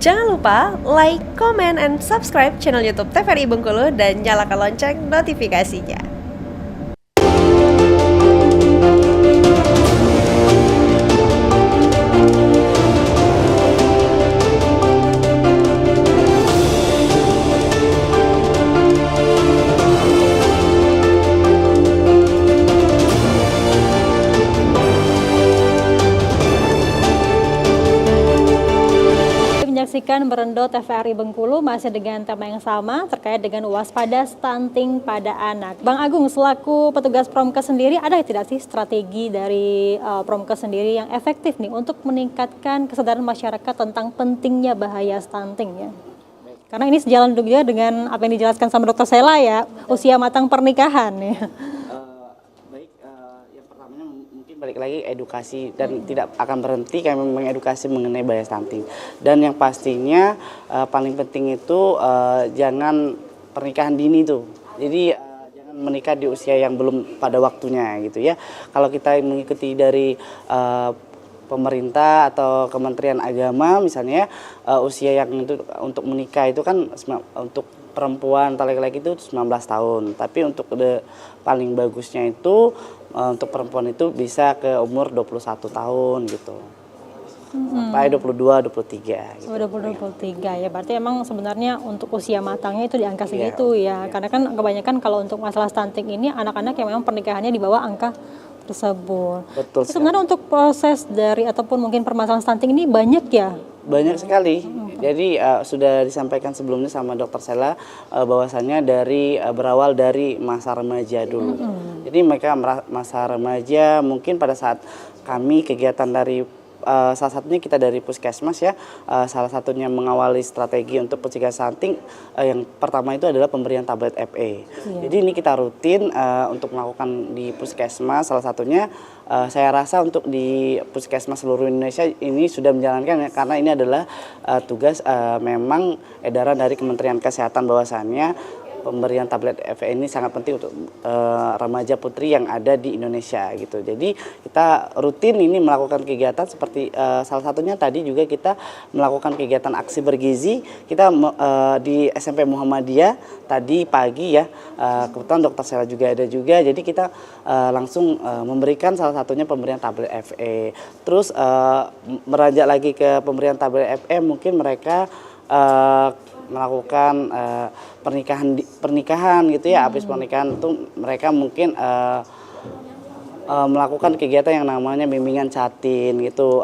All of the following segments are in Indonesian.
Jangan lupa like, comment, and subscribe channel YouTube TVRI Bengkulu dan nyalakan lonceng notifikasinya. Menyaksikan Berendo TVRI Bengkulu masih dengan tema yang sama terkait dengan waspada stunting pada anak. Bang Agung, selaku petugas Promkes sendiri, ada tidak sih strategi dari Promkes sendiri yang efektif nih untuk meningkatkan kesadaran masyarakat tentang pentingnya bahaya stunting ya? Karena ini sejalan juga dengan apa yang dijelaskan sama Dokter Sela ya, usia matang pernikahan ya. Balik lagi edukasi dan tidak akan berhenti kami mengedukasi mengenai bahaya stunting. Dan yang pastinya paling penting itu jangan pernikahan dini tuh. Jadi jangan menikah di usia yang belum pada waktunya gitu ya. Kalau kita mengikuti dari pemerintah atau Kementerian Agama misalnya usia yang untuk menikah itu kan untuk perempuan atau laki-laki itu 19 tahun. Tapi untuk paling bagusnya itu untuk perempuan itu bisa ke umur 21 tahun gitu. Sampai 22, 23 gitu. 22, 23 ya, berarti emang sebenarnya untuk usia matangnya itu di angka segitu ya. Karena kan kebanyakan kalau untuk masalah stunting ini anak-anak yang memang pernikahannya di bawah angka tersebut. Betul. Sebenarnya untuk proses dari ataupun mungkin permasalahan stunting ini banyak ya? Banyak sekali. Jadi sudah disampaikan sebelumnya sama Dokter Sela bahwasannya berawal dari masa remaja dulu. Jadi mereka masa remaja mungkin pada saat kami kegiatan dari salah satunya kita dari Puskesmas ya, salah satunya mengawali strategi untuk pencegahan stunting yang pertama itu adalah pemberian tablet FE. Jadi ini kita rutin untuk melakukan di Puskesmas, salah satunya saya rasa untuk di Puskesmas seluruh Indonesia ini sudah menjalankan ya, karena ini adalah tugas memang edaran dari Kementerian Kesehatan bahwasannya pemberian tablet FE ini sangat penting untuk remaja putri yang ada di Indonesia gitu. Jadi kita rutin ini melakukan kegiatan seperti salah satunya tadi juga kita melakukan kegiatan aksi bergizi. Kita di SMP Muhammadiyah tadi pagi ya, kebetulan Dokter Sela juga ada juga. Jadi kita langsung memberikan salah satunya pemberian tablet FE. Terus meranjak lagi ke pemberian tablet FE, mungkin mereka melakukan pernikahan gitu ya. Habis pernikahan itu mereka mungkin melakukan kegiatan yang namanya bimbingan catin gitu.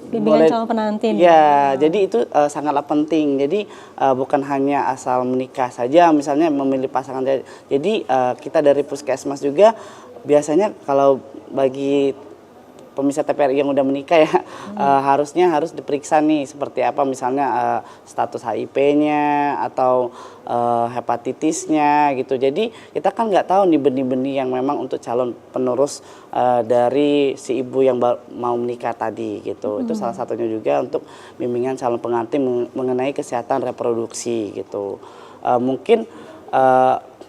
Bimbingan calon pengantin. Ya, jadi itu sangatlah penting. Jadi bukan hanya asal menikah saja, misalnya memilih pasangan. Jadi kita dari Puskesmas juga biasanya kalau bagi pemirsa TVRI yang udah menikah ya, harusnya harus diperiksa nih seperti apa misalnya status HIV-nya atau hepatitisnya gitu. Jadi kita kan nggak tahu nih benih-benih yang memang untuk calon penerus dari si ibu yang mau menikah tadi gitu. Itu salah satunya juga untuk bimbingan calon pengantin mengenai kesehatan reproduksi gitu. Mungkin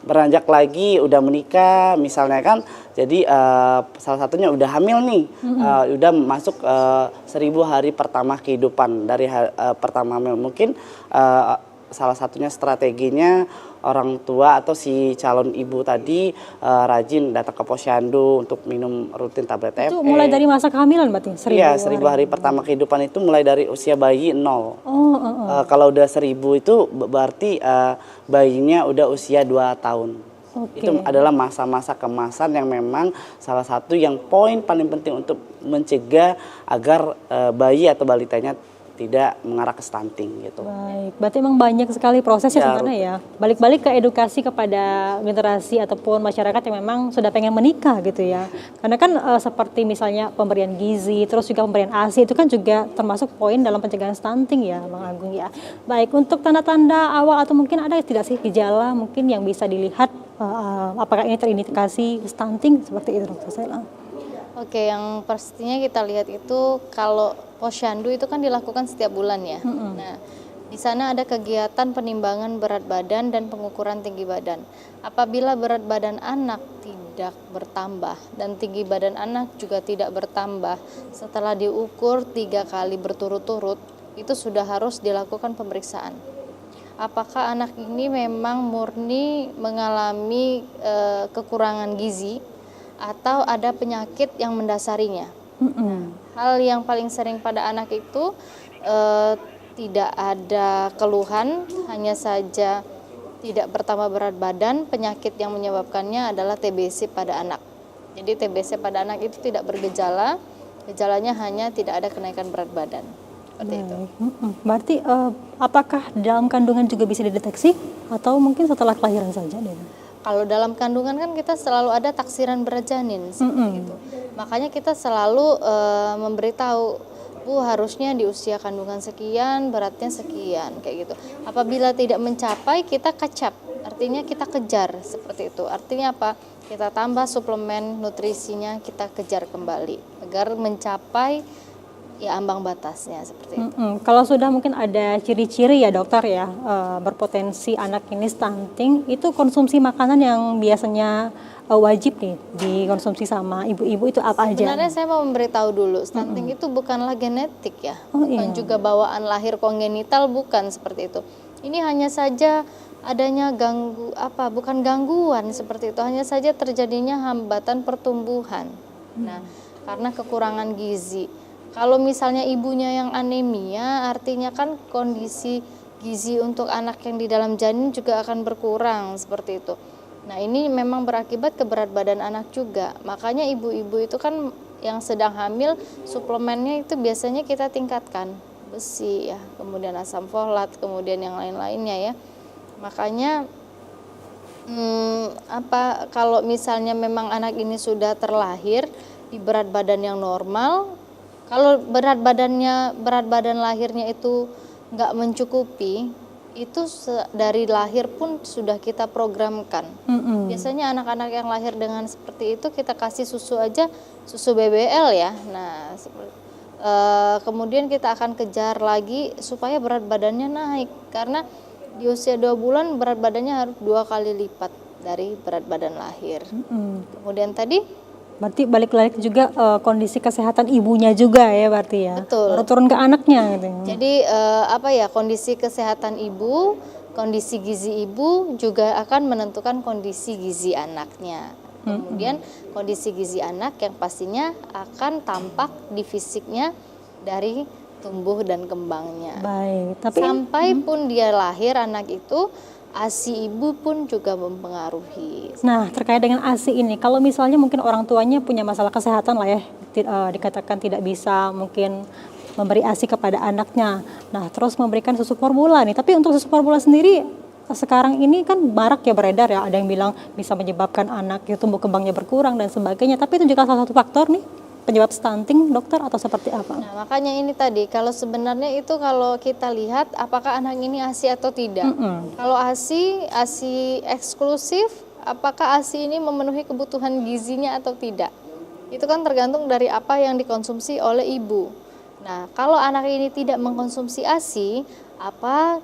beranjak lagi udah menikah misalnya kan, jadi salah satunya udah hamil nih, udah masuk 1000 hari pertama kehidupan dari pertama hamil. Mungkin salah satunya strateginya orang tua atau si calon ibu tadi rajin datang ke posyandu untuk minum rutin tablet FE. Itu mulai dari masa kehamilan berarti? 1000 Iya, 1000 hari pertama kehidupan itu mulai dari usia bayi 0. Kalau udah 1000 itu berarti bayinya udah usia 2 tahun. Itu adalah masa-masa kemasan yang memang salah satu yang poin paling penting untuk mencegah agar bayi atau balitanya tidak mengarah ke stunting gitu. Baik, berarti memang banyak sekali prosesnya sebenarnya ya. Balik-balik ke edukasi kepada generasi ataupun masyarakat yang memang sudah pengen menikah gitu ya. Karena kan seperti misalnya pemberian gizi, terus juga pemberian ASI itu kan juga termasuk poin dalam pencegahan stunting ya, Bang Agung ya. Baik, untuk tanda-tanda awal atau mungkin ada tidak sih gejala mungkin yang bisa dilihat apakah ini terindikasi stunting seperti itu, Dokter Sela? Oke, yang pastinya kita lihat itu kalau posyandu itu kan dilakukan setiap bulan ya. Nah, di sana ada kegiatan penimbangan berat badan dan pengukuran tinggi badan. Apabila berat badan anak tidak bertambah dan tinggi badan anak juga tidak bertambah setelah diukur 3 kali berturut-turut, itu sudah harus dilakukan pemeriksaan. Apakah anak ini memang murni mengalami kekurangan gizi atau ada penyakit yang mendasarinya. Hal yang paling sering pada anak itu tidak ada keluhan, hanya saja tidak bertambah berat badan. Penyakit yang menyebabkannya adalah TBC pada anak. Jadi TBC pada anak itu tidak bergejala, gejalanya hanya tidak ada kenaikan berat badan. Seperti itu. Berarti apakah dalam kandungan juga bisa dideteksi atau mungkin setelah kelahiran saja? Kalau dalam kandungan kan kita selalu ada taksiran berat janin seperti itu. Makanya kita selalu memberitahu, Bu, harusnya di usia kandungan sekian, beratnya sekian, kayak gitu. Apabila tidak mencapai, kita kacap, artinya kita kejar seperti itu. Artinya apa? Kita tambah suplemen nutrisinya, kita kejar kembali agar mencapai ya ambang batasnya seperti itu. Kalau sudah mungkin ada ciri-ciri ya dokter ya, berpotensi anak ini stunting, itu konsumsi makanan yang biasanya wajib nih dikonsumsi sama ibu-ibu itu apa aja? Sebenarnya saya mau memberitahu dulu, stunting itu bukanlah genetik ya, bukan juga bawaan lahir kongenital, bukan seperti itu. Ini hanya saja adanya bukan gangguan seperti itu, hanya saja terjadinya hambatan pertumbuhan. Nah, karena kekurangan gizi. Kalau misalnya ibunya yang anemia, artinya kan kondisi gizi untuk anak yang di dalam janin juga akan berkurang seperti itu. Nah, ini memang berakibat ke berat badan anak juga. Makanya ibu-ibu itu kan yang sedang hamil, suplemennya itu biasanya kita tingkatkan. Besi ya, kemudian asam folat, kemudian yang lain-lainnya ya. Makanya kalau misalnya memang anak ini sudah terlahir di berat badan yang normal, kalau berat badan lahirnya itu nggak mencukupi, itu dari lahir pun sudah kita programkan. Biasanya anak-anak yang lahir dengan seperti itu kita kasih susu aja, susu BBL ya. Nah, kemudian kita akan kejar lagi supaya berat badannya naik, karena di usia 2 bulan berat badannya harus 2 kali lipat dari berat badan lahir. Kemudian tadi berarti balik lagi juga kondisi kesehatan ibunya juga ya berarti ya. Betul. Baru turun ke anaknya gitu. Jadi kondisi kesehatan ibu, kondisi gizi ibu juga akan menentukan kondisi gizi anaknya. Kemudian kondisi gizi anak yang pastinya akan tampak di fisiknya dari tumbuh dan kembangnya. Baik, tapi sampai pun dia lahir anak itu, ASI ibu pun juga mempengaruhi. Nah, terkait dengan ASI ini, kalau misalnya mungkin orang tuanya punya masalah kesehatan lah ya, dikatakan tidak bisa mungkin memberi ASI kepada anaknya. Nah, terus memberikan susu formula nih. Tapi untuk susu formula sendiri sekarang ini kan marak ya beredar ya. Ada yang bilang bisa menyebabkan anak itu tumbuh kembangnya berkurang dan sebagainya. Tapi itu juga salah satu faktor nih penyebab stunting, dokter, atau seperti apa? Nah, makanya ini tadi, kalau sebenarnya itu kalau kita lihat apakah anak ini ASI atau tidak. Kalau ASI eksklusif, apakah ASI ini memenuhi kebutuhan gizinya atau tidak. Itu kan tergantung dari apa yang dikonsumsi oleh ibu. Nah, kalau anak ini tidak mengkonsumsi ASI, apa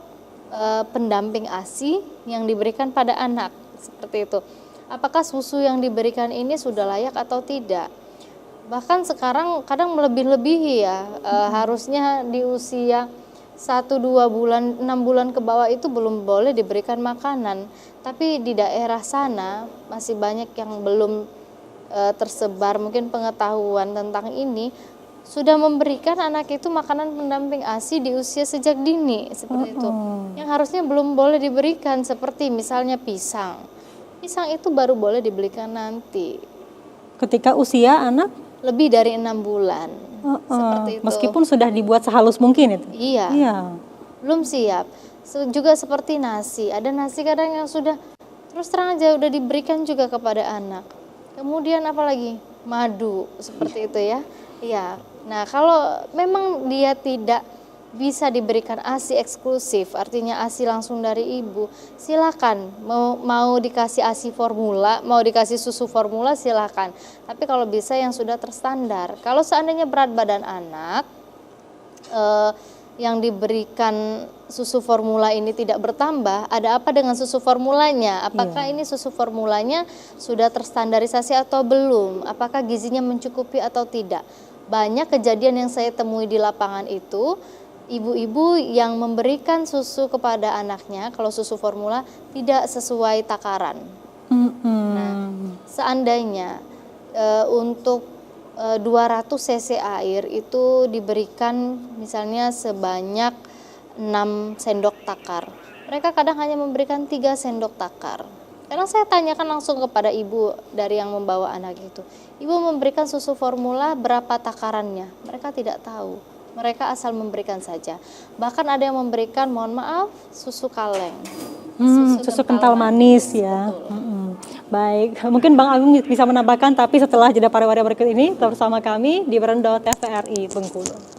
pendamping ASI yang diberikan pada anak, seperti itu. Apakah susu yang diberikan ini sudah layak atau tidak. Bahkan sekarang kadang melebih-lebihi ya, harusnya di usia 1-2 bulan, 6 bulan ke bawah itu belum boleh diberikan makanan. Tapi di daerah sana masih banyak yang belum tersebar mungkin pengetahuan tentang ini, sudah memberikan anak itu makanan pendamping ASI di usia sejak dini, seperti itu. Yang harusnya belum boleh diberikan, seperti misalnya pisang. Pisang itu baru boleh diberikan nanti. Ketika usia anak? Lebih dari 6 bulan, seperti itu. Meskipun sudah dibuat sehalus mungkin itu? Iya. Belum siap. Juga seperti nasi, ada nasi kadang yang sudah terus terang aja udah diberikan juga kepada anak. Kemudian apalagi madu, seperti itu ya. Iya. Nah, kalau memang dia tidak bisa diberikan ASI eksklusif, artinya ASI langsung dari ibu, silakan. Mau dikasih ASI formula, mau dikasih susu formula, silakan. Tapi kalau bisa yang sudah terstandar. Kalau seandainya berat badan anak yang diberikan susu formula ini tidak bertambah, ada apa dengan susu formulanya? Apakah ini susu formulanya sudah terstandarisasi atau belum? Apakah gizinya mencukupi atau tidak? Banyak kejadian yang saya temui di lapangan itu, ibu-ibu yang memberikan susu kepada anaknya, kalau susu formula tidak sesuai takaran. Nah, seandainya untuk 200 cc air itu diberikan misalnya sebanyak 6 sendok takar. Mereka kadang hanya memberikan 3 sendok takar. Karena saya tanyakan langsung kepada ibu dari yang membawa anak itu. Ibu memberikan susu formula berapa takarannya? Mereka tidak tahu. Mereka asal memberikan saja. Bahkan ada yang memberikan, mohon maaf, susu kaleng. Susu kental manis ya. Baik, mungkin Bang Agung bisa menambahkan, tapi setelah jeda pariwara berikut ini tetap bersama kami di Berendo TVRI Bengkulu.